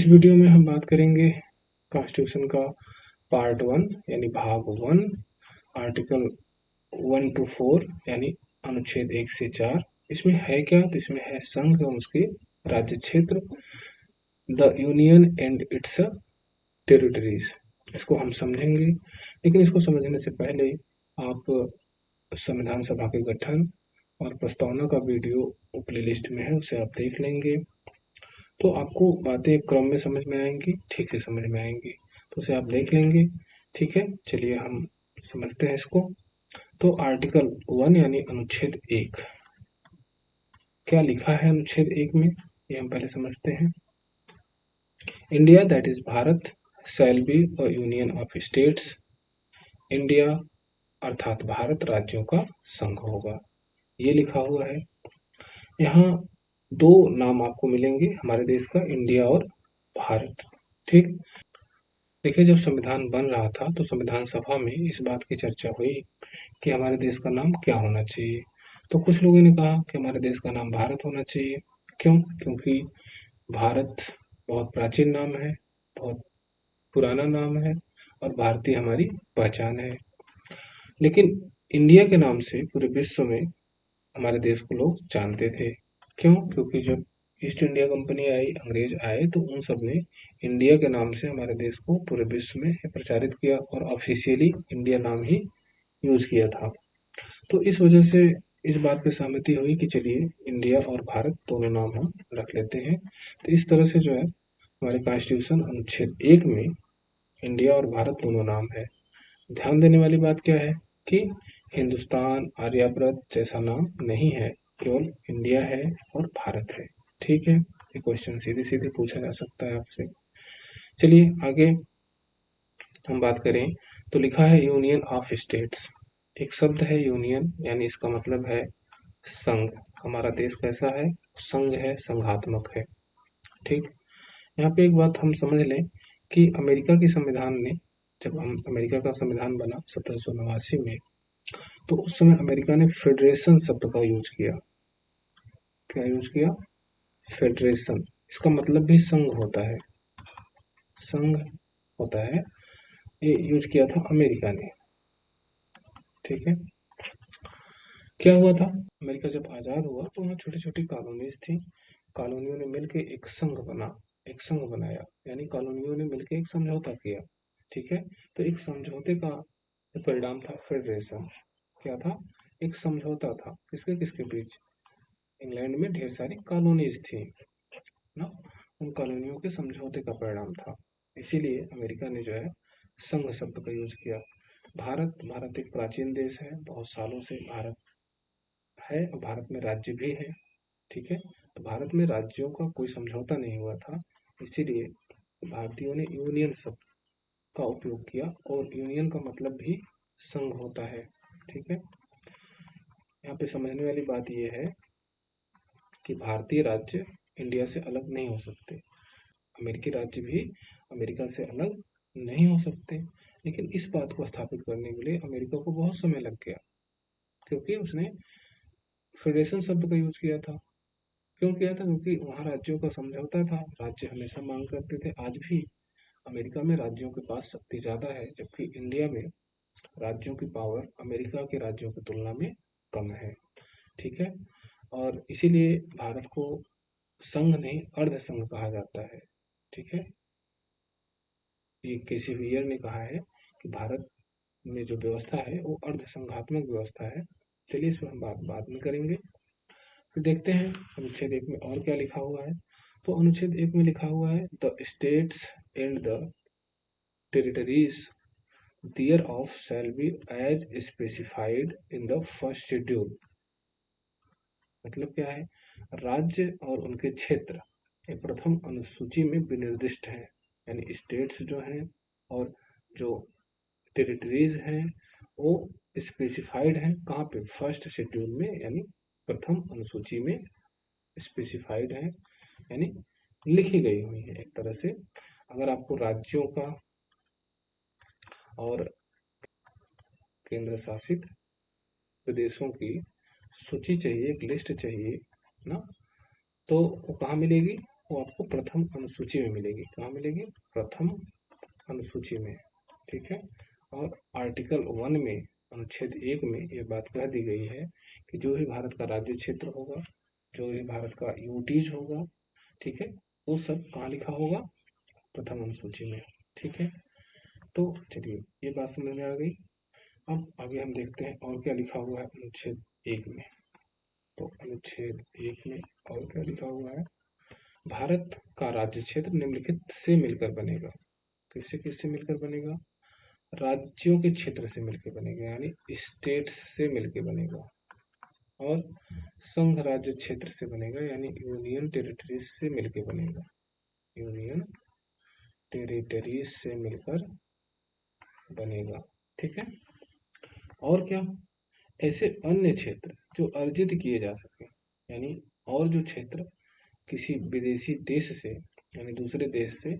इस वीडियो में हम बात करेंगे कॉन्स्टिट्यूशन का पार्ट 1 यानी भाग 1, आर्टिकल 1 to 4 यानी अनुच्छेद 1 से 4। इसमें है क्या? तो इसमें है संघ एवं उसके राज्य क्षेत्र, the union and it's territories. इसको हम समझेंगे, लेकिन इसको समझने से पहले आप संविधान सभा के गठन और प्रस्तावना का वीडियो प्लेलिस्ट में है, उसे आप देख लेंगे तो आपको बातें क्रम में समझ में आएंगी, ठीक से समझ में आएंगी, तो उसे आप देख लेंगे। ठीक है, चलिए हम समझते हैं इसको। तो आर्टिकल 1 यानी अनुच्छेद 1, क्या लिखा है अनुच्छेद 1 में, ये हम पहले समझते हैं। India that is Bharat shall be a union of states. India अर्थात भारत राज्यों का संघ होगा, ये लिखा हुआ है। यहाँ दो नाम आपको मिलेंगे हमारे देश का, इंडिया और भारत। ठीक, देखिए जब संविधान बन रहा था तो संविधान सभा में इस बात की चर्चा हुई कि हमारे देश का नाम क्या होना चाहिए। तो कुछ लोगों ने कहा कि हमारे देश का नाम भारत होना चाहिए। क्यों? क्योंकि भारत बहुत प्राचीन नाम है, बहुत पुराना नाम है और भारतीय हमारी पहचान है। लेकिन इंडिया के नाम से पूरे विश्व में हमारे देश को लोग जानते थे। क्यों? क्योंकि जब ईस्ट इंडिया कंपनी आई, अंग्रेज आए, तो उन सब ने इंडिया के नाम से हमारे देश को पूरे विश्व में प्रचारित किया और ऑफिशियली इंडिया नाम ही यूज किया था। तो इस वजह से इस बात पे सहमति हुई कि चलिए इंडिया और भारत दोनों नाम हम रख लेते हैं। तो इस तरह से जो है हमारे कॉन्स्टिट्यूशन अनुच्छेद 1 में इंडिया और भारत दोनों नाम है। ध्यान देने वाली बात क्या है कि हिंदुस्तान, आर्यव्रत जैसा नाम नहीं है, केवल इंडिया है और भारत है। ठीक है, ये क्वेश्चन सीधे सीधे पूछा जा सकता है आपसे। चलिए आगे हम बात करें तो लिखा है यूनियन ऑफ स्टेट्स। एक शब्द है यूनियन, यानी इसका मतलब है संघ। हमारा देश कैसा है? संघ है, संघात्मक है। ठीक, यहाँ पे एक बात हम समझ लें कि अमेरिका के संविधान ने, जब हम अमेरिका का संविधान बना 1789 में, तो उस समय अमेरिका ने फेडरेशन शब्द का यूज किया। क्या यूज किया? फेडरेशन। इसका मतलब भी संघ होता है, संघ होता है। ये यूज किया था अमेरिका ने। ठीक है, क्या हुआ था? अमेरिका जब आजाद हुआ तो वहाँ छोटी छोटी कॉलोनीज थी। कॉलोनियों ने मिलकर एक संघ बना, एक संघ बनाया, यानी कॉलोनियों ने मिलकर एक समझौता किया। ठीक है, तो एक समझौते का परिणाम था फेडरेशन। क्या था? एक समझौता था, किसके किसके बीच? इंग्लैंड में ढेर सारी कॉलोनीज थी ना, उन कॉलोनियों के समझौते का परिणाम था। इसीलिए अमेरिका ने जो है संघ शब्द का यूज किया। भारत एक प्राचीन देश है, बहुत सालों से भारत है और भारत में राज्य भी है। ठीक है, तो भारत में राज्यों का कोई समझौता नहीं हुआ था, इसीलिए भारतीयों ने यूनियन शब्द का उपयोग किया, और यूनियन का मतलब भी संघ होता है। ठीक है, यहाँ पे समझने वाली बात यह है कि भारतीय राज्य इंडिया से अलग नहीं हो सकते, अमेरिकी राज्य भी अमेरिका से अलग नहीं हो सकते। लेकिन इस बात को स्थापित करने के लिए अमेरिका को बहुत समय लग गया, क्योंकि उसने फेडरेशन शब्द का यूज किया था। क्यों किया था? क्योंकि वहाँ राज्यों का समझौता था, राज्य हमेशा मांग करते थे। आज भी अमेरिका में राज्यों के पास शक्ति ज्यादा है, जबकि इंडिया में राज्यों की पावर अमेरिका के राज्यों की तुलना में कम है। ठीक है, और इसीलिए भारत को संघ नहीं अर्ध संघ कहा जाता है। ठीक है, ये केसी वियर ने कहा है कि भारत में जो व्यवस्था है वो अर्ध संघात्मक व्यवस्था है। चलिए इस पर हम बात बाद में करेंगे। फिर देखते हैं अनुच्छेद 1 में और क्या लिखा हुआ है। तो अनुच्छेद 1 में लिखा हुआ है the states and the territories thereof shall be as specified in the first schedule. मतलब क्या है? राज्य और उनके क्षेत्र ये प्रथम अनुसूची में विनिर्दिष्ट है, यानी स्टेट्स जो हैं और जो टेरिटरीज हैं वो स्पेसिफाइड हैं कहाँ पे? फर्स्ट शेड्यूल में, यानी प्रथम अनुसूची में स्पेसिफाइड है, यानी लिखी गई हुई है एक तरह से। अगर आपको राज्यों का और केंद्र शासित प्रदेशों की सूची चाहिए, एक लिस्ट चाहिए ना, तो वो कहाँ मिलेगी? वो आपको प्रथम अनुसूची में मिलेगी। कहाँ मिलेगी? प्रथम अनुसूची में। ठीक है। और आर्टिकल 1 में, अनुच्छेद 1 में ये बात कह दी गई है कि जो भी भारत का राज्य क्षेत्र होगा, जो भी भारत का यूटीज होगा, ठीक है, वो सब कहाँ लिखा होगा? प्रथम अनुसूची में। ठीक है। तो चलिए ये बात समझ में आ गई। अब आगे हम देखते हैं और क्या लिखा हुआ है अनुच्छेद 1 में। तो अनुच्छेद 1 में और क्या लिखा हुआ है? भारत का राज्य क्षेत्र निम्नलिखित से मिलकर बनेगा। किससे किससे मिलकर बनेगा? राज्यों के क्षेत्र से मिलकर बनेगा, यानी स्टेट्स से मिलकर बनेगा। और संघ राज्य क्षेत्र से बनेगा, यानी यूनियन टेरिटरीज से मिलकर बनेगा। यूनियन टेरिटरीज से मिलकर बनेगा। ठीक है। और क्या? ऐसे अन्य क्षेत्र जो अर्जित किए जा सके, यानी और जो क्षेत्र किसी विदेशी देश से, यानी दूसरे देश से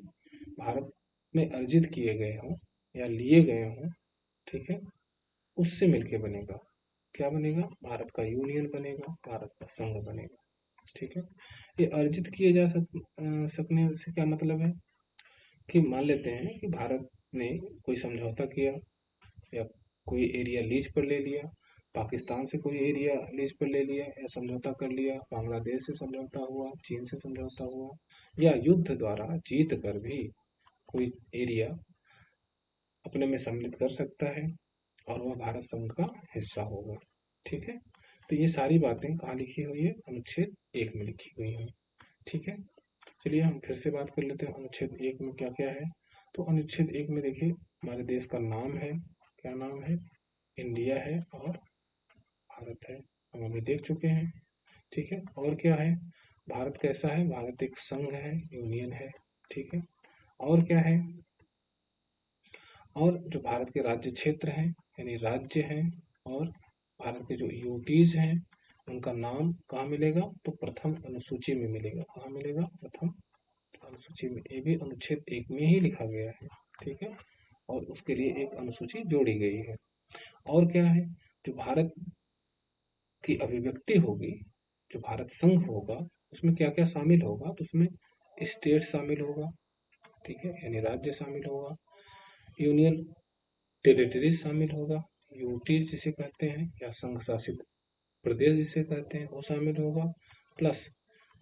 भारत में अर्जित किए गए हों या लिए गए हों, ठीक है, उससे मिलके बनेगा। क्या बनेगा? भारत का यूनियन बनेगा, भारत का संघ बनेगा। ठीक है। ये अर्जित किए जा सकने से क्या मतलब है कि मान लेते हैं कि भारत ने कोई समझौता किया या कोई एरिया लीज पर ले लिया, पाकिस्तान से कोई एरिया लीज पर ले लिया या समझौता कर लिया, बांग्लादेश से समझौता हुआ, चीन से समझौता हुआ, या युद्ध द्वारा जीत कर भी कोई एरिया अपने में सम्मिलित कर सकता है और वह भारत संघ का हिस्सा होगा। ठीक है। तो ये सारी बातें कहाँ लिखी हुई है? अनुच्छेद 1 में लिखी हुई है। ठीक है। चलिए हम फिर से बात कर लेते हैं अनुच्छेद 1 में क्या क्या है। तो अनुच्छेद 1 में देखिए हमारे देश का नाम है। क्या नाम है? इंडिया है और भारत है, हम अभी देख चुके हैं। ठीक है। और क्या है? भारत कैसा है? भारत एक संघ है, यूनियन है। ठीक है। और क्या है? और जो भारत के राज्य क्षेत्र हैं, यानी राज्य हैं, और भारत के जो यूटीज हैं उनका नाम कहाँ मिलेगा? तो प्रथम अनुसूची में मिलेगा। कहाँ मिलेगा? प्रथम अनुसूची में। ये भी अनुच्छेद 1 में ही लिखा गया है। ठीक है। और उसके लिए एक अनुसूची जोड़ी गई है। और क्या है? जो भारत की अभिव्यक्ति होगी, जो भारत संघ होगा, उसमें क्या क्या शामिल होगा? तो उसमें स्टेट शामिल होगा। ठीक है, यानी राज्य शामिल होगा। यूनियन टेरिटरीज शामिल होगा, यूटीज जिसे कहते हैं, या संघ शासित प्रदेश जिसे कहते हैं, वो शामिल होगा। प्लस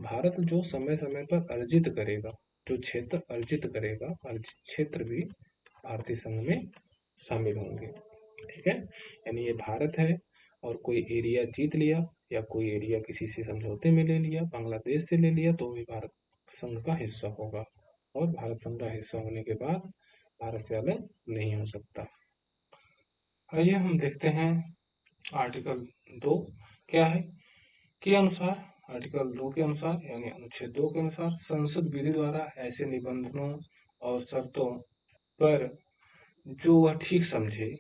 भारत जो समय समय पर अर्जित करेगा, जो क्षेत्र अर्जित करेगा, अर्जित क्षेत्र भी भारतीय संघ में शामिल होंगे। ठीक है। यानी ये भारत है और कोई एरिया जीत लिया या कोई एरिया किसी से समझौते में ले लिया, बांग्लादेश से ले लिया, तो भी भारत संघ का हिस्सा होगा। और भारत संघ का हिस्सा होने के बाद भारत से अलग नहीं हो सकता। आइए हम देखते हैं आर्टिकल 2 क्या है। के अनुसार, आर्टिकल 2 के अनुसार यानी अनुच्छेद 2 के अनुसार, संसद विधि द्वारा ऐसे निबंधनों और शर्तों पर जो वह ठीक समझे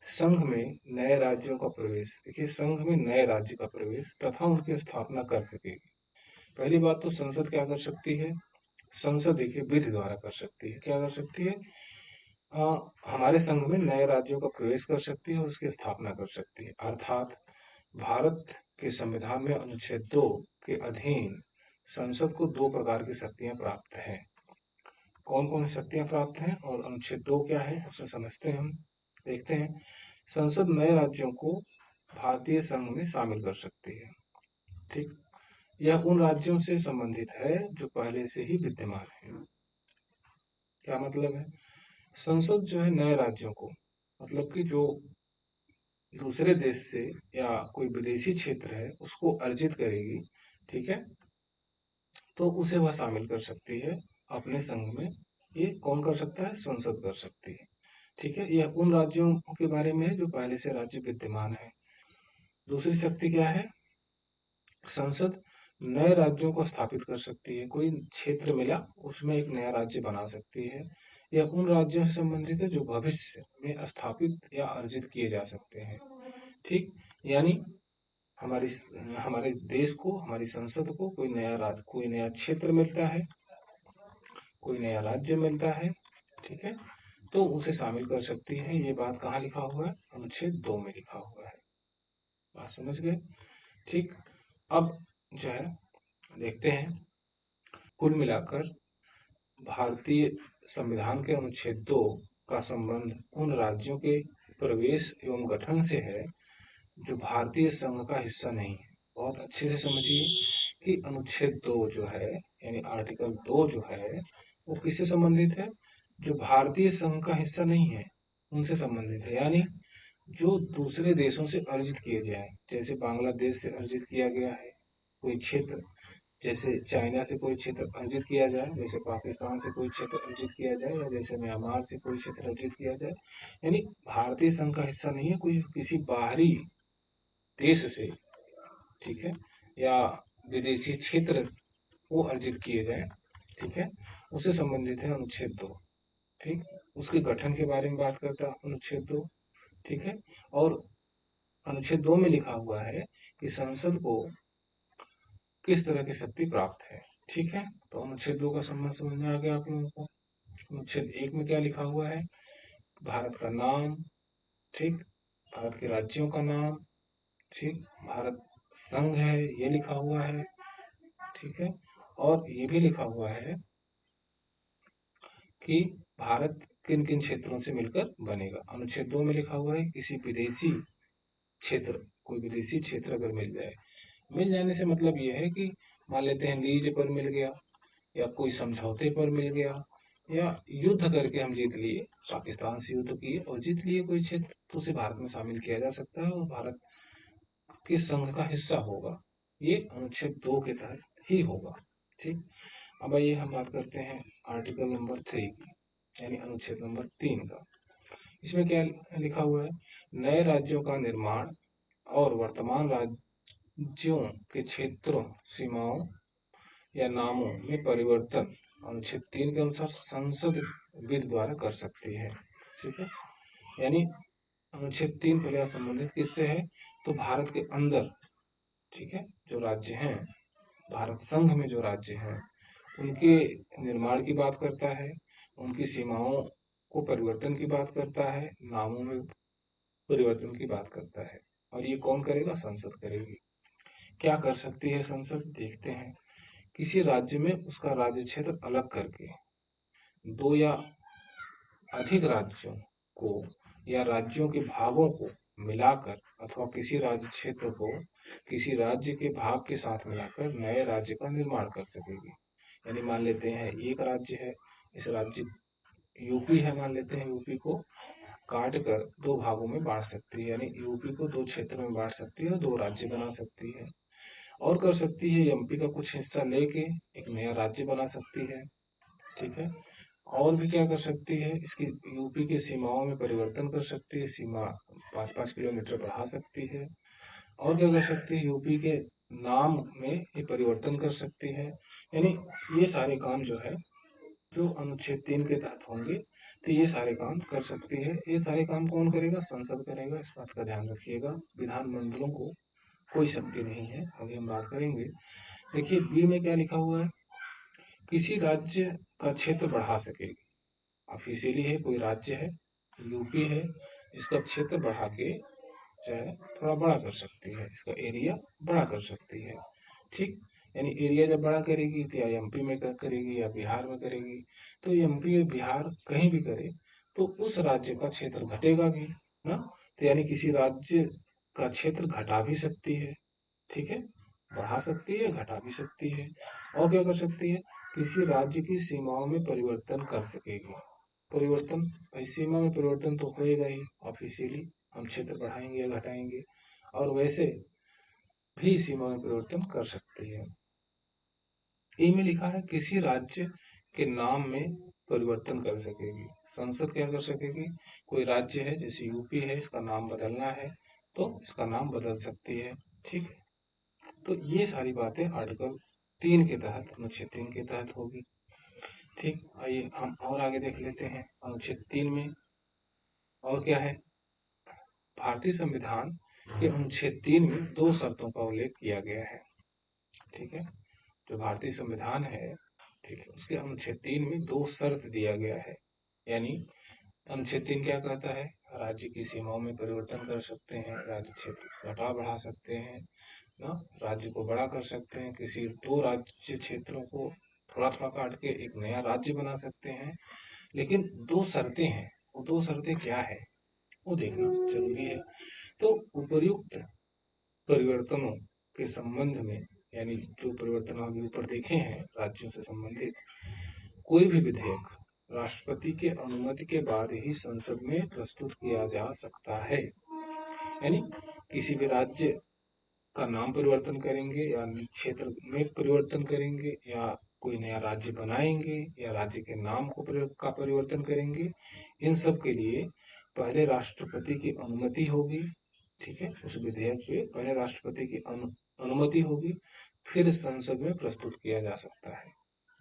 संघ में नए राज्यों का प्रवेश, देखिए संघ में नए राज्य का प्रवेश तथा उनकी स्थापना कर सकेगी। पहली बात तो संसद क्या कर सकती है? संसद देखिए विधि द्वारा कर सकती है। क्या कर सकती है? हमारे संघ में नए राज्यों का प्रवेश कर सकती है और उसकी स्थापना कर सकती है। अर्थात भारत के संविधान में अनुच्छेद 2 के अधीन संसद को 2 प्रकार की शक्तियां प्राप्त हैं। कौन कौन सी शक्तियां प्राप्त हैं और अनुच्छेद 2 क्या है उसे समझते हैं हम। देखते हैं। संसद नए राज्यों को भारतीय संघ में शामिल कर सकती है। ठीक। यह उन राज्यों से संबंधित है जो पहले से ही विद्यमान है। क्या मतलब है? संसद जो है नए राज्यों को, मतलब कि जो दूसरे देश से या कोई विदेशी क्षेत्र है उसको अर्जित करेगी, ठीक है, तो उसे वह शामिल कर सकती है अपने संघ में। ये कौन कर सकता है? संसद कर सकती है। ठीक है। यह उन राज्यों के बारे में है जो पहले से राज्य विद्यमान है। दूसरी शक्ति क्या है? संसद नए राज्यों को स्थापित कर सकती है। कोई क्षेत्र मिला उसमें एक नया राज्य बना सकती है। यह उन राज्यों से संबंधित है जो भविष्य में स्थापित या अर्जित किए जा सकते हैं। ठीक। यानी हमारी हमारे देश को, हमारी संसद को कोई नया राज्य, कोई नया क्षेत्र मिलता है, कोई नया राज्य मिलता है, ठीक है, तो उसे शामिल कर सकती है। ये बात कहाँ लिखा हुआ है? अनुच्छेद 2 में लिखा हुआ है। बात समझ गए? ठीक। अब जो है देखते हैं कुल मिलाकर भारतीय संविधान के अनुच्छेद 2 का संबंध उन राज्यों के प्रवेश एवं गठन से है जो भारतीय संघ का हिस्सा नहीं है। बहुत अच्छे से समझिए कि अनुच्छेद 2 जो है यानी आर्टिकल 2 जो है वो किससे संबंधित है? जो भारतीय संघ का हिस्सा नहीं है उनसे संबंधित है। यानी जो दूसरे देशों से अर्जित किए जाए, जैसे बांग्लादेश से अर्जित किया गया है कोई क्षेत्र, जैसे चाइना से कोई क्षेत्र अर्जित किया जाए, जैसे पाकिस्तान से कोई क्षेत्र अर्जित किया जाए, या जैसे म्यांमार से कोई क्षेत्र अर्जित किया जाए, यानी भारतीय संघ का हिस्सा नहीं है, कोई किसी बाहरी देश से, ठीक है, या विदेशी क्षेत्र वो अर्जित किए जाए, ठीक है, उससे संबंधित है अनुच्छेद 2। ठीक, उसके गठन के बारे में बात करता है अनुच्छेद 2। ठीक है, और अनुच्छेद 2 में लिखा हुआ है कि संसद को किस तरह की शक्ति प्राप्त है। ठीक है, तो अनुच्छेद 2 का संबंध समझ में आ गया आप लोगों को। अनुच्छेद 1 में क्या लिखा हुआ है? भारत का नाम, ठीक, भारत के राज्यों का नाम, ठीक, भारत संघ है ये लिखा हुआ है, ठीक है, और ये भी लिखा हुआ है कि भारत किन किन क्षेत्रों से मिलकर बनेगा। अनुच्छेद 2 में लिखा हुआ है किसी विदेशी क्षेत्र, कोई विदेशी क्षेत्र अगर मिल जाने से मतलब ये है कि मान लेते हैं लीज पर मिल गया, या कोई समझौते पर मिल गया, या युद्ध करके हम जीत लिए, पाकिस्तान से युद्ध किए और जीत लिए कोई क्षेत्र, तो उसे भारत में शामिल किया जा सकता है और भारत के संघ का हिस्सा होगा। ये अनुच्छेद 2 के तहत ही होगा। ठीक, अब आइए हम बात करते हैं आर्टिकल नंबर 3 की, यानी अनुच्छेद नंबर 3 का। इसमें क्या लिखा हुआ है? नए राज्यों का निर्माण और वर्तमान राज्यों के क्षेत्रों, सीमाओं या नामों में परिवर्तन अनुच्छेद 3 के अनुसार संसद विधि द्वारा कर सकती है। ठीक है, यानी अनुच्छेद 3 पहले संबंधित किससे है? तो भारत के अंदर, ठीक है, जो राज्य हैं, भारत संघ में जो राज्य हैं उनके निर्माण की बात करता है, उनकी सीमाओं को परिवर्तन की बात करता है, नामों में परिवर्तन की बात करता है। और ये कौन करेगा? संसद करेगी। क्या कर सकती है संसद? देखते हैं। किसी राज्य में उसका राज्य क्षेत्र अलग करके दो या अधिक राज्यों को या राज्यों के भागों को मिलाकर, अथवा किसी राज्य क्षेत्र को किसी राज्य के भाग के साथ मिलाकर नए राज्य का निर्माण कर सकेगी। यानी मान लेते हैं एक राज्य है, इस राज्य यूपी है, मान लेते हैं यूपी को काट कर दो भागों में बांट सकती है, यानी यूपी को दो क्षेत्रों में बांट सकती है और दो राज्य बना सकती है। और कर सकती है एमपी का कुछ हिस्सा लेके एक नया राज्य बना सकती है। ठीक है, और भी क्या कर सकती है? इसकी यूपी की सीमाओं में परिवर्तन कर सकती है, सीमा 5-5 किलोमीटर बढ़ा सकती है। और क्या कर सकती है? यूपी के नाम में ये परिवर्तन कर सकती है। यानी ये सारे काम जो है, जो अनुच्छेद 3 के तहत होंगे, तो ये सारे काम कर सकती है। ये सारे काम कौन करेगा? संसद करेगा, इस बात का ध्यान रखिएगा। विधानमंडलों को कोई शक्ति नहीं है, अभी हम बात करेंगे। देखिए बी में क्या लिखा हुआ है? किसी राज्य का क्षेत्र बढ़ा सकेगी। ऑफिशियली है, कोई राज्य है, यूपी है, इसका क्षेत्र बढ़ा के चाहे थोड़ा बड़ा कर सकती है, इसका एरिया बड़ा कर सकती है। ठीक, यानी एरिया जब बड़ा करेगी तो या एमपी में करेगी या बिहार में करेगी, तो एमपी या बिहार कहीं भी करे तो उस राज्य का क्षेत्र घटेगा भी ना। तो यानी किसी राज्य का क्षेत्र घटा भी सकती है, ठीक है, बढ़ा सकती है, घटा भी सकती है। और क्या कर सकती है? किसी राज्य की सीमाओं में परिवर्तन कर सकेगी। परिवर्तन, भाई सीमा में परिवर्तन तो होएगा ही ऑफिशियली, हम क्षेत्र बढ़ाएंगे या घटाएंगे, और वैसे भी सीमा में परिवर्तन कर सकती है। ए में लिखा है किसी राज्य के नाम में परिवर्तन कर सकेगी। संसद क्या कर सकेगी? कोई राज्य है, जैसे यूपी है, इसका नाम बदलना है तो इसका नाम बदल सकती है। ठीक है, तो ये सारी बातें आर्टिकल 3 के तहत, अनुच्छेद 3 के तहत होगी। ठीक, आइए हम और आगे देख लेते हैं अनुच्छेद 3 में और क्या है। भारतीय संविधान के अनुच्छेद 3 में दो शर्तों का उल्लेख किया गया है। ठीक है, जो भारतीय संविधान है, ठीक है, उसके अनुच्छेद 3 में दो शर्त दिया गया है। यानी अनुच्छेद 3 क्या कहता है? राज्य की सीमाओं में परिवर्तन कर सकते हैं, राज्य क्षेत्र घटा बढ़ा सकते हैं ना, राज्य को बड़ा कर सकते हैं, किसी दो राज्य क्षेत्रों को थोड़ा थोड़ा काट के एक नया राज्य बना सकते हैं, लेकिन दो शर्तें हैं। वो दो शर्तें क्या है वो देखना जरूरी है। तो उपर्युक्त परिवर्तनों के संबंध में, यानी जो परिवर्तन अभी ऊपर देखे हैं राज्यों से संबंधित, कोई भी विधेयक राष्ट्रपति के अनुमति के बाद ही संसद में प्रस्तुत किया जा सकता है। यानी किसी भी राज्य का नाम परिवर्तन करेंगे या क्षेत्र में परिवर्तन करेंगे या कोई नया राज्य बनाएंगे या राज्य के नाम का परिवर्तन करेंगे, इन सब के लिए पहले राष्ट्रपति की अनुमति होगी। ठीक है, उस विधेयक पे पहले राष्ट्रपति की अनुमति होगी, फिर संसद में प्रस्तुत किया जा सकता है।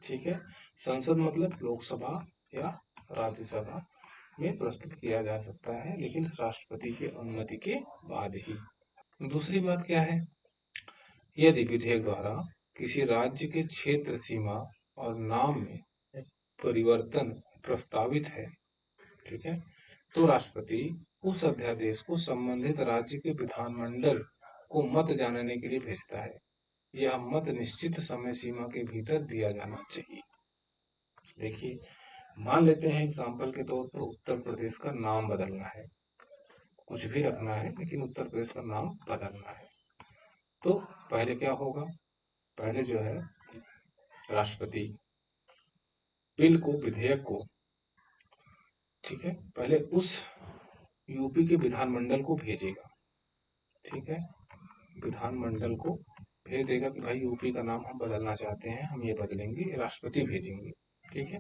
ठीक है, संसद मतलब लोकसभा या राज्यसभा में प्रस्तुत किया जा सकता है, लेकिन राष्ट्रपति की अनुमति के बाद ही। दूसरी बात क्या है, यदि विधेयक द्वारा किसी राज्य के क्षेत्र सीमा और नाम में परिवर्तन प्रस्तावित है, ठीक है, तो राष्ट्रपति उस अध्यादेश को संबंधित राज्य के विधानमंडल को मत जानने के लिए भेजता है। यह मत निश्चित समय सीमा के भीतर दिया जाना चाहिए। देखिए, मान लेते हैं एग्जाम्पल के तौर पर उत्तर प्रदेश का नाम बदलना है, कुछ भी रखना है लेकिन उत्तर प्रदेश का नाम बदलना है, तो पहले क्या होगा, पहले जो है राष्ट्रपति बिल को, विधेयक को, ठीक है, पहले उस यूपी के विधानमंडल को भेजेगा। ठीक है, विधानमंडल को भेज देगा कि भाई यूपी का नाम हम बदलना चाहते हैं, हम ये बदलेंगे, राष्ट्रपति भेजेंगे। ठीक है,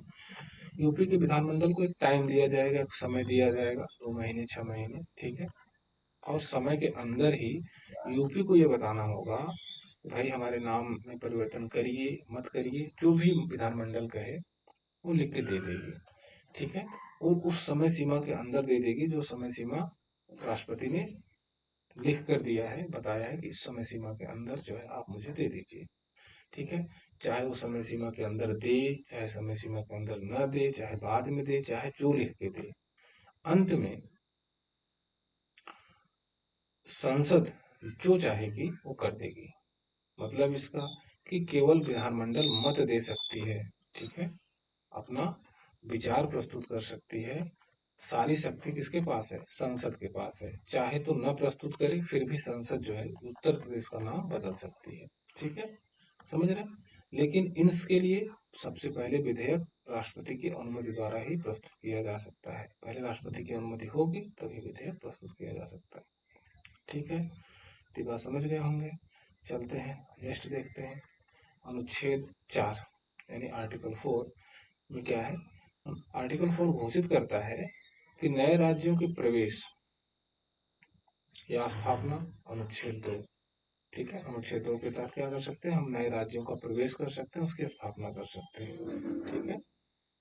यूपी के विधानमंडल को एक टाइम दिया जाएगा, एक समय दिया जाएगा, 2 महीने 6 महीने। ठीक है, और समय के अंदर ही यूपी को ये बताना होगा भाई हमारे नाम में परिवर्तन करिए मत करिए, जो भी विधानमंडल कहे वो लिख के दे देगी। ठीक है, और उस समय सीमा के अंदर दे देगी, जो समय सीमा राष्ट्रपति ने लिख कर दिया है, बताया है कि इस समय सीमा के अंदर जो है आप मुझे दे दीजिए। ठीक है, चाहे वो समय सीमा के अंदर दे, चाहे समय सीमा के अंदर न दे, चाहे बाद में दे, चाहे जो लिख के दे, अंत में संसद जो चाहेगी वो कर देगी। मतलब इसका कि केवल विधानमंडल मत दे सकती है। ठीक है, अपना विचार प्रस्तुत कर सकती है, सारी शक्ति किसके पास है, संसद के पास है। चाहे तो न प्रस्तुत करे, फिर भी संसद जो है उत्तर प्रदेश का नाम बदल सकती है। ठीक है, समझ रहे, लेकिन इसके लिए सबसे पहले विधेयक राष्ट्रपति की अनुमति द्वारा ही प्रस्तुत किया जा सकता है। पहले राष्ट्रपति की अनुमति होगी तभी विधेयक प्रस्तुत किया जा सकता है। ठीक है, तो बात समझ गए होंगे। चलते हैं नेक्स्ट देखते हैं। अनुच्छेद 4 यानी आर्टिकल 4 में क्या है, आर्टिकल 4 घोषित करता है कि नए राज्यों के प्रवेश या स्थापना। अनुच्छेद 2, ठीक है, अनुच्छेद 2 के तहत क्या कर सकते हैं, हम नए राज्यों का प्रवेश कर सकते हैं, उसकी स्थापना कर सकते हैं। ठीक है,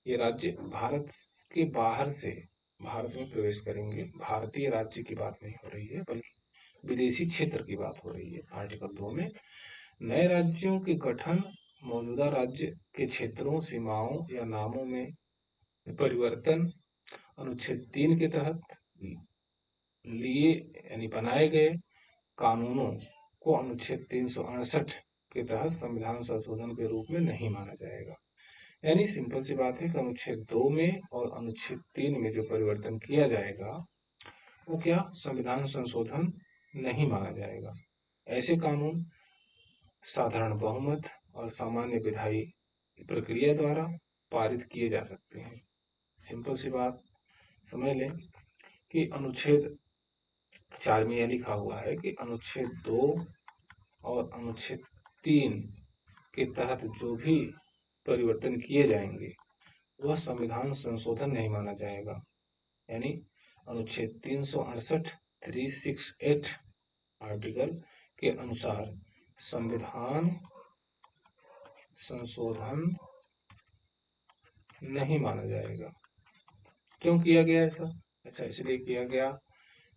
ये राज्य भारत के बाहर से भारत में प्रवेश करेंगे, भारतीय राज्य की बात नहीं हो रही है बल्कि विदेशी क्षेत्र की बात हो रही है। आर्टिकल 2 में नए राज्यों के गठन, मौजूदा राज्य के क्षेत्रों, सीमाओं या नामों में परिवर्तन, अनुच्छेद 3 के तहत लिए यानी बनाए गए कानूनों को अनुच्छेद 368 के तहत संविधान संशोधन के रूप में नहीं माना जाएगा। यानी सिंपल सी बात है कि अनुच्छेद 2 में और अनुच्छेद 3 में जो परिवर्तन किया जाएगा वो क्या, संविधान संशोधन नहीं माना जाएगा। ऐसे कानून साधारण बहुमत और सामान्य विधायी प्रक्रिया द्वारा पारित किए जा सकते हैं। सिंपल सी बात समझ लें कि अनुच्छेद 4 में यह लिखा हुआ है कि अनुच्छेद 2 और अनुच्छेद 3 के तहत जो भी परिवर्तन किए जाएंगे वह संविधान संशोधन नहीं माना जाएगा। यानी अनुच्छेद 368 368 आर्टिकल के अनुसार संविधान संशोधन नहीं माना जाएगा। क्यों किया गया ऐसा, ऐसा इसलिए किया गया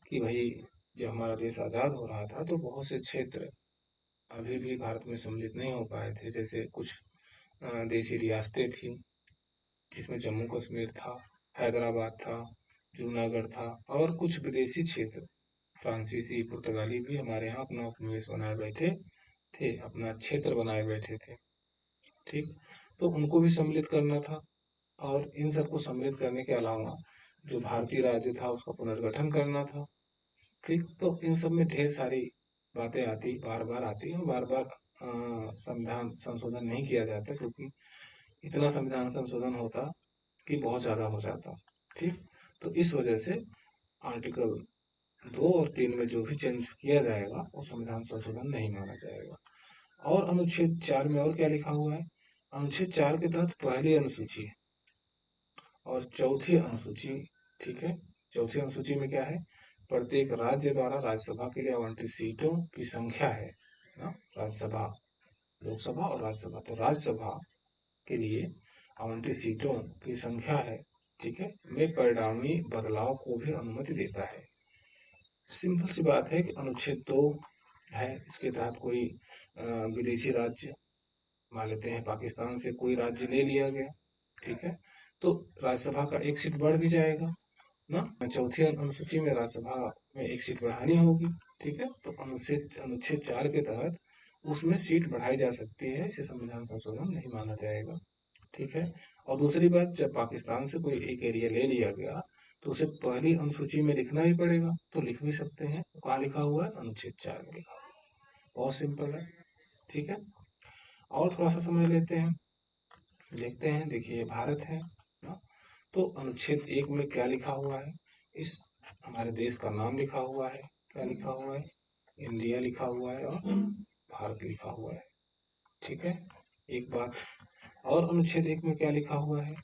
कि भाई जब हमारा देश आजाद हो रहा था तो बहुत से क्षेत्र अभी भी भारत में सम्मिलित नहीं हो पाए थे। जैसे कुछ देशी रियासतें थी जिसमें जम्मू कश्मीर था, हैदराबाद था, जूनागढ़ था, और कुछ विदेशी क्षेत्र फ्रांसीसी पुर्तगाली भी हमारे यहाँ अपना उपनिवेश बनाए बैठे थे, अपना क्षेत्र बनाए बैठे थे। ठीक, तो उनको भी सम्मिलित करना था। और इन सबको सम्मिलित करने के अलावा जो भारतीय राज्य था उसका पुनर्गठन करना था। ठीक, तो इन सब में ढेर सारी बातें आती, बार बार आती हैं, बार बार संविधान संशोधन नहीं किया जाता, क्योंकि इतना संविधान संशोधन होता कि बहुत ज्यादा हो जाता। ठीक, तो इस वजह से आर्टिकल 2 और 3 में जो भी चेंज किया जाएगा वो संविधान संशोधन नहीं माना जाएगा। और अनुच्छेद 4 में और क्या लिखा हुआ है? अनुच्छेद 4 के तहत पहली अनुसूची और चौथी अनुसूची, ठीक है, चौथी अनुसूची में क्या है? प्रत्येक राज्य द्वारा राज्यसभा के लिए आवंटित सीटों की संख्या है ना, राज्यसभा, लोकसभा और राज्यसभा, तो राज्यसभा के लिए आवंटित सीटों की संख्या है, ठीक है, में परिणामी बदलाव को भी अनुमति देता है। सिंपल सी बात है कि अनुच्छेद 2 है, इसके तहत कोई विदेशी राज्य, मान लेते हैं पाकिस्तान से कोई राज्य ले लिया गया, ठीक है, तो राज्यसभा का एक सीट बढ़ भी जाएगा ना। चौथी अनुसूची में राज्यसभा में एक सीट बढ़ानी होगी, ठीक है, तो अनुच्छेद अनुच्छेद 4 के तहत उसमें सीट बढ़ाई जा सकती है, इसे संविधान संशोधन नहीं माना जाएगा, ठीक है। और दूसरी बात, जब पाकिस्तान से कोई एक एरिया ले लिया गया तो उसे पहली अनुसूची में लिखना ही पड़ेगा, तो लिख भी सकते हैं। कहाँ लिखा हुआ है? अनुच्छेद 4 में लिखा हुआ है। बहुत सिंपल है, ठीक है। और थोड़ा सा समझ लेते हैं, देखते हैं। देखिए, भारत है ना, तो अनुच्छेद 1 में क्या लिखा हुआ है? इस हमारे देश का नाम लिखा हुआ है, क्या लिखा हुआ है? इंडिया लिखा हुआ है और भारत लिखा हुआ है, ठीक है, एक बात। और अनुच्छेद 1 में क्या लिखा हुआ है?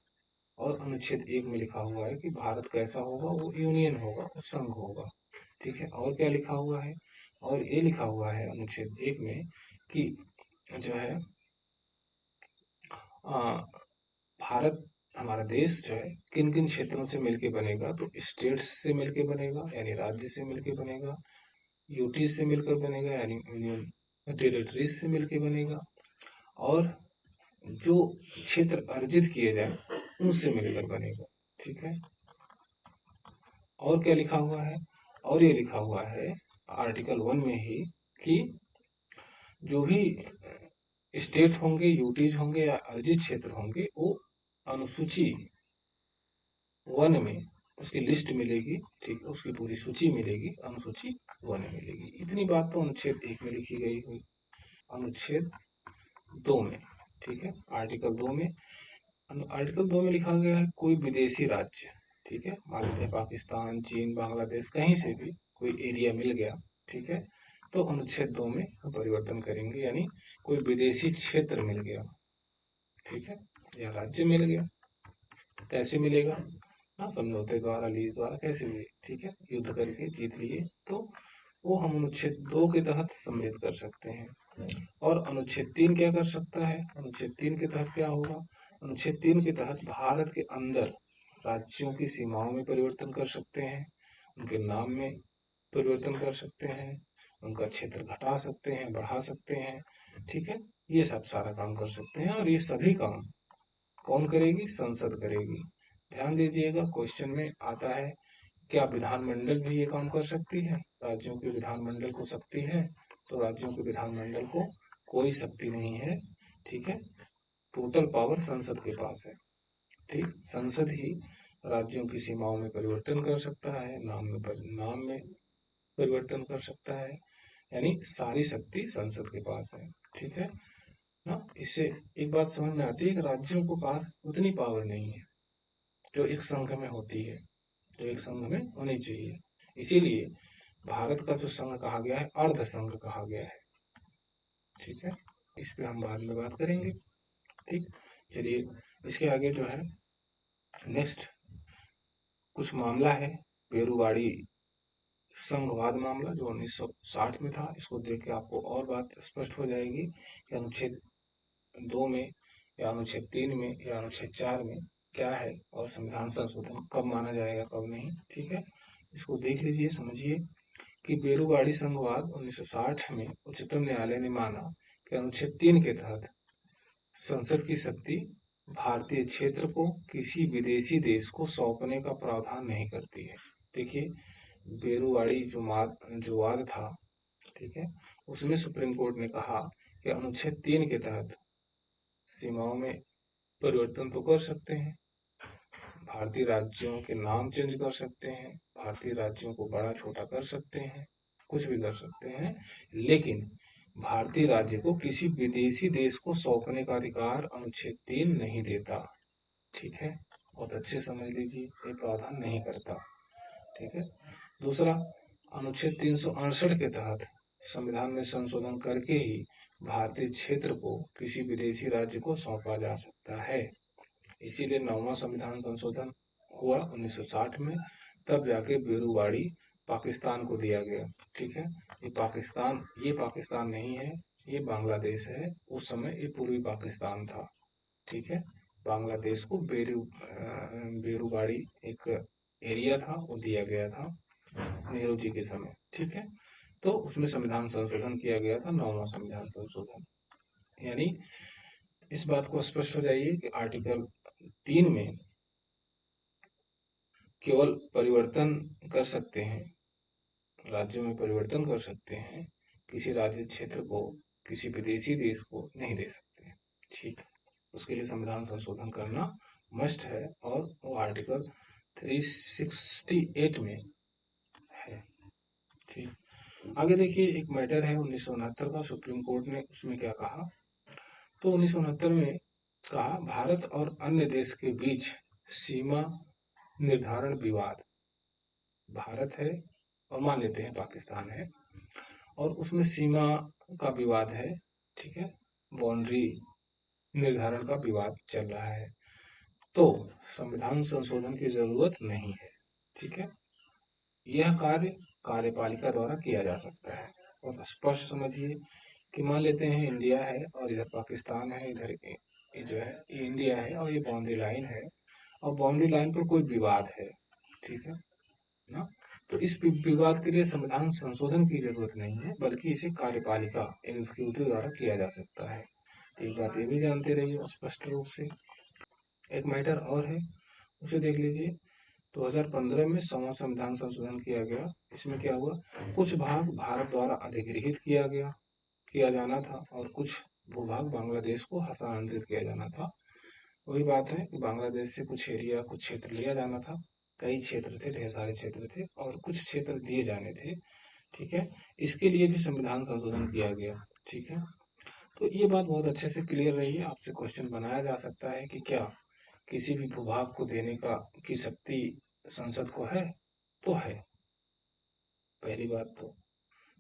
और अनुच्छेद 1 में लिखा हुआ है कि भारत कैसा होगा? वो यूनियन होगा, वो संघ होगा, ठीक है। और क्या लिखा हुआ है? और ये लिखा हुआ है अनुच्छेद 1 में कि जो है आ, भारत, हमारा देश जो है किन किन क्षेत्रों से मिलके बनेगा? तो स्टेट्स से मिलके बनेगा, यानी राज्य से मिलके बनेगा, यूटी से मिलकर बनेगा, यानी यूनियन टेरिटरीज से मिलके बनेगा, और जो क्षेत्र अर्जित किए जाए उनसे मिलकर बनेगा, ठीक है। और क्या लिखा हुआ है? और ये लिखा हुआ है आर्टिकल 1 में ही कि जो भी स्टेट होंगे, यूटीज होंगे या अर्जित क्षेत्र होंगे, वो अनुसूची 1 में उसकी लिस्ट मिलेगी, ठीक है, उसकी पूरी सूची मिलेगी, अनुसूची 1 में मिलेगी। इतनी बात तो अनुच्छेद 1 में लिखी गई हुई। अनुच्छेद 2 में, ठीक है, आर्टिकल 2 में, आर्टिकल 2 में लिखा गया है कोई विदेशी राज्य, ठीक है, मान लेते हैं पाकिस्तान, चीन, बांग्लादेश, कहीं से भी कोई एरिया मिल गया, ठीक है, तो अनुच्छेद 2 में हम परिवर्तन करेंगे, यानी कोई विदेशी क्षेत्र मिल गया, ठीक है, या राज्य मिल गया। कैसे मिलेगा? हाँ, समझौते द्वारा, लीज द्वारा, कैसे भी, ठीक है, युद्ध करके जीत लिए, तो वो हम अनुच्छेद 2 के तहत सम्मिलित कर सकते हैं। और अनुच्छेद 3 क्या कर सकता है? अनुच्छेद 3 के तहत क्या होगा? अनुच्छेद 3 के तहत भारत के अंदर राज्यों की सीमाओं में परिवर्तन कर सकते हैं, उनके नाम में परिवर्तन कर सकते हैं, उनका क्षेत्र घटा सकते हैं, बढ़ा सकते हैं, ठीक है, ये सब सारा काम कर सकते हैं। और ये सभी काम कौन करेगी? संसद करेगी। ध्यान दीजिएगा, क्वेश्चन में आता है क्या विधानमंडल भी ये काम कर सकती है? राज्यों के विधानमंडल को शक्ति है? तो राज्यों के विधानमंडल को कोई शक्ति नहीं है, ठीक है, टोटल पावर संसद के पास है, ठीक। संसद ही राज्यों की सीमाओं में परिवर्तन कर सकता है, नाम में परिवर्तन कर सकता है, यानी सारी शक्ति संसद के पास है, ठीक है ना। इससे एक बात समझ में आती है कि राज्यों के पास उतनी पावर नहीं है जो एक संघ में होती है, जो एक संघ में होनी चाहिए। इसीलिए भारत का जो संघ कहा गया है, अर्ध संघ कहा गया है, ठीक है। इस पे हम बाद में बात करेंगे, ठीक। चलिए, इसके आगे जो है नेक्स्ट कुछ मामला है, बेरुवाड़ी संघवाद मामला, जो 1960 में था। इसको देख के आपको और बात स्पष्ट हो जाएगी कि अनुच्छेद 2 में या अनुच्छेद 3 में या अनुच्छेद 4 में क्या है, और संविधान संशोधन कब माना जाएगा, कब नहीं, ठीक है। इसको देख लीजिए, समझिए कि बेरुवाड़ी संघवाद 1960 में उच्चतम न्यायालय ने माना कि अनुच्छेद 3 के तहत संसद की शक्ति भारतीय क्षेत्र को किसी विदेशी देश को सौंपने का प्रावधान नहीं करती है। देखिए, बेरुवाड़ी जो वाद था, ठीक है, उसमें सुप्रीम कोर्ट ने कहा कि अनुच्छेद 3 के तहत सीमाओं में परिवर्तन तो कर सकते हैं, भारतीय राज्यों के नाम चेंज कर सकते हैं, भारतीय राज्यों को बड़ा छोटा कर सकते हैं, कुछ भी कर सकते हैं, लेकिन भारतीय राज्य को किसी विदेशी देश को सौंपने का अधिकार अनुच्छेद 3 नहीं देता। ठीक है, बहुत अच्छे समझ लीजिए, ये प्रावधान नहीं करता। ठीक है। दूसरा, अनुच्छेद 368 के तहत संविधान में संशोधन करके ही भारतीय क्षेत्र को किसी विदेशी राज्य को सौंपा जा सकता है। इसीलिए 9वां संविधान संशोधन हुआ 1960 में, तब जाके बेरूवाड़ी पाकिस्तान को दिया गया। ठीक है, ये पाकिस्तान नहीं है, ये बांग्लादेश है। उस समय ये पूर्वी पाकिस्तान था। ठीक है, बांग्लादेश को बेरूवाड़ी एक एरिया था, वो दिया गया था नेहरू जी के समय। ठीक है, तो उसमें संविधान संशोधन किया गया था, 9वां संविधान संशोधन। यानी इस बात को स्पष्ट हो जाइए कि आर्टिकल 3 में केवल परिवर्तन कर सकते हैं, राज्यों में परिवर्तन कर सकते हैं, किसी राज्य क्षेत्र को किसी विदेशी देश को नहीं दे सकते। ठीक, उसके लिए संविधान संशोधन करना मस्ट है, और वो आर्टिकल 368 में है। ठीक, आगे देखिए, एक मैटर है 1969 का, सुप्रीम कोर्ट ने उसमें क्या कहा। तो 1969 में कहा, भारत और अन्य देश के बीच सीमा निर्धारण विवाद, भारत है और मान लेते हैं पाकिस्तान है, और उसमें सीमा का विवाद है। ठीक है, बाउंड्री निर्धारण का विवाद चल रहा है, तो संविधान संशोधन की जरूरत नहीं है। ठीक है, यह कार्य कार्यपालिका द्वारा किया जा सकता है। और स्पष्ट समझिए कि मान लेते हैं इंडिया है और इधर पाकिस्तान है, इधर ये जो है ये इंडिया है और ये बाउंड्री लाइन है, और बाउंड्री लाइन पर कोई विवाद है। ठीक है ना, तो इस विवाद के लिए संविधान संशोधन की जरूरत नहीं है, बल्कि इसे कार्यपालिका एग्जीक्यूटिव द्वारा किया जा सकता है। तो एक बात ये भी जानते रहिए स्पष्ट रूप से। एक मैटर और है, उसे देख लीजिए। 2015 में 6वां संविधान संशोधन किया गया। इसमें क्या हुआ, कुछ भाग भारत द्वारा अधिग्रहित किया जाना था, और कुछ भूभाग बांग्लादेश को हस्तांतरित किया जाना था। वही बात है कि बांग्लादेश से कुछ एरिया, कुछ क्षेत्र लिया जाना था। कई क्षेत्र थे, ढेर सारे क्षेत्र थे, और कुछ क्षेत्र दिए जाने थे। ठीक है, इसके लिए भी संविधान संशोधन किया गया। ठीक है, तो ये बात बहुत अच्छे से क्लियर रही है। आपसे क्वेश्चन बनाया जा सकता है कि क्या किसी भी भूभाग को देने की शक्ति संसद को है? तो है। पहली बात तो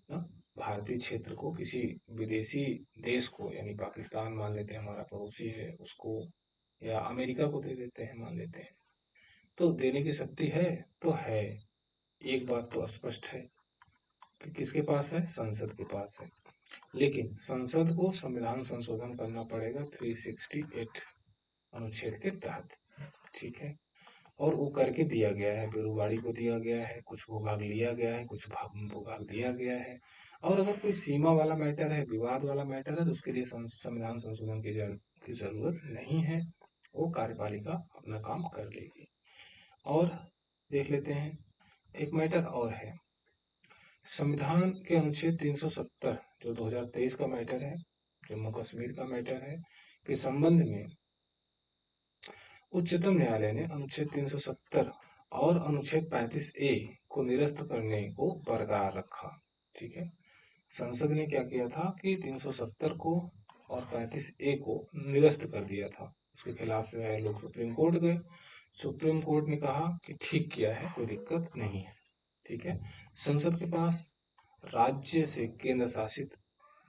ना, भारतीय क्षेत्र को किसी विदेशी देश को, यानी पाकिस्तान मान लेते हैं हमारा पड़ोसी है उसको, या अमेरिका को दे देते हैं मान लेते हैं, तो देने की शक्ति है? तो है। एक बात तो स्पष्ट है कि किसके पास है? संसद के पास है। लेकिन संसद को संविधान संशोधन करना पड़ेगा 368 अनुच्छेद के तहत। ठीक है, और वो करके दिया गया है, बेरुवाड़ी को दिया गया है, कुछ भूभाग लिया गया है, कुछ भूभाग दिया गया है। और अगर कोई सीमा वाला मैटर है, विवाद वाला मैटर है, तो उसके लिए संविधान संशोधन की जरूरत नहीं है, वो कार्यपालिका अपना काम कर लेगी। और देख लेते हैं, एक मैटर और है, संविधान के अनुच्छेद 370 जो 2023 का मैटर है, जम्मू कश्मीर का मैटर है, के संबंध में उच्चतम न्यायालय ने अनुच्छेद 370 और अनुच्छेद 35A को निरस्त करने को बरकरार रखा। ठीक है, संसद ने क्या किया था कि 370 को और 35A को निरस्त कर दिया था। उसके खिलाफ जो है लोग सुप्रीम कोर्ट गए। सुप्रीम कोर्ट ने कहा कि ठीक किया है, कोई दिक्कत नहीं है। ठीक है, संसद के पास राज्य से केंद्र शासित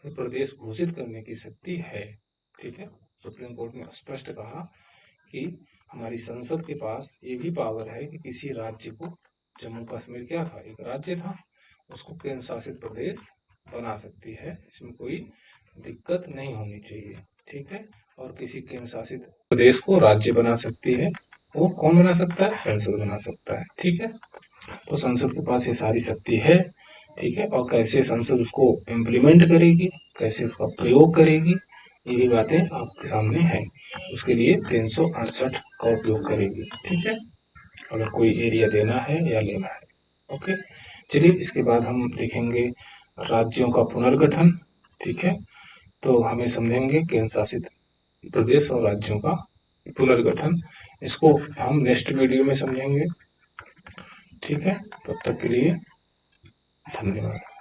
प्रदेश घोषित करने की शक्ति है। ठीक है, सुप्रीम कोर्ट ने स्पष्ट कहा कि हमारी संसद के पास ये भी पावर है कि किसी राज्य को, जम्मू कश्मीर क्या था, एक राज्य था, उसको केंद्र शासित प्रदेश बना सकती है, इसमें कोई दिक्कत नहीं होनी चाहिए। ठीक है, और किसी केंद्र शासित प्रदेश को राज्य बना सकती है, वो कौन बना सकता है? संसद बना सकता है। ठीक है, तो संसद के पास ये सारी शक्ति है। ठीक है, और कैसे संसद उसको इम्प्लीमेंट करेगी, कैसे उसका प्रयोग करेगी, ये भी बातें आपके सामने है। उसके लिए 368 का उपयोग करेगी। ठीक है, अगर कोई एरिया देना है या लेना है। ओके, चलिए इसके बाद हम देखेंगे राज्यों का पुनर्गठन। ठीक है, तो हमें समझेंगे केंद्र शासित प्रदेश और राज्यों का पुनर्गठन, इसको हम नेक्स्ट वीडियो में समझेंगे। ठीक है, तब तक के लिए धन्यवाद।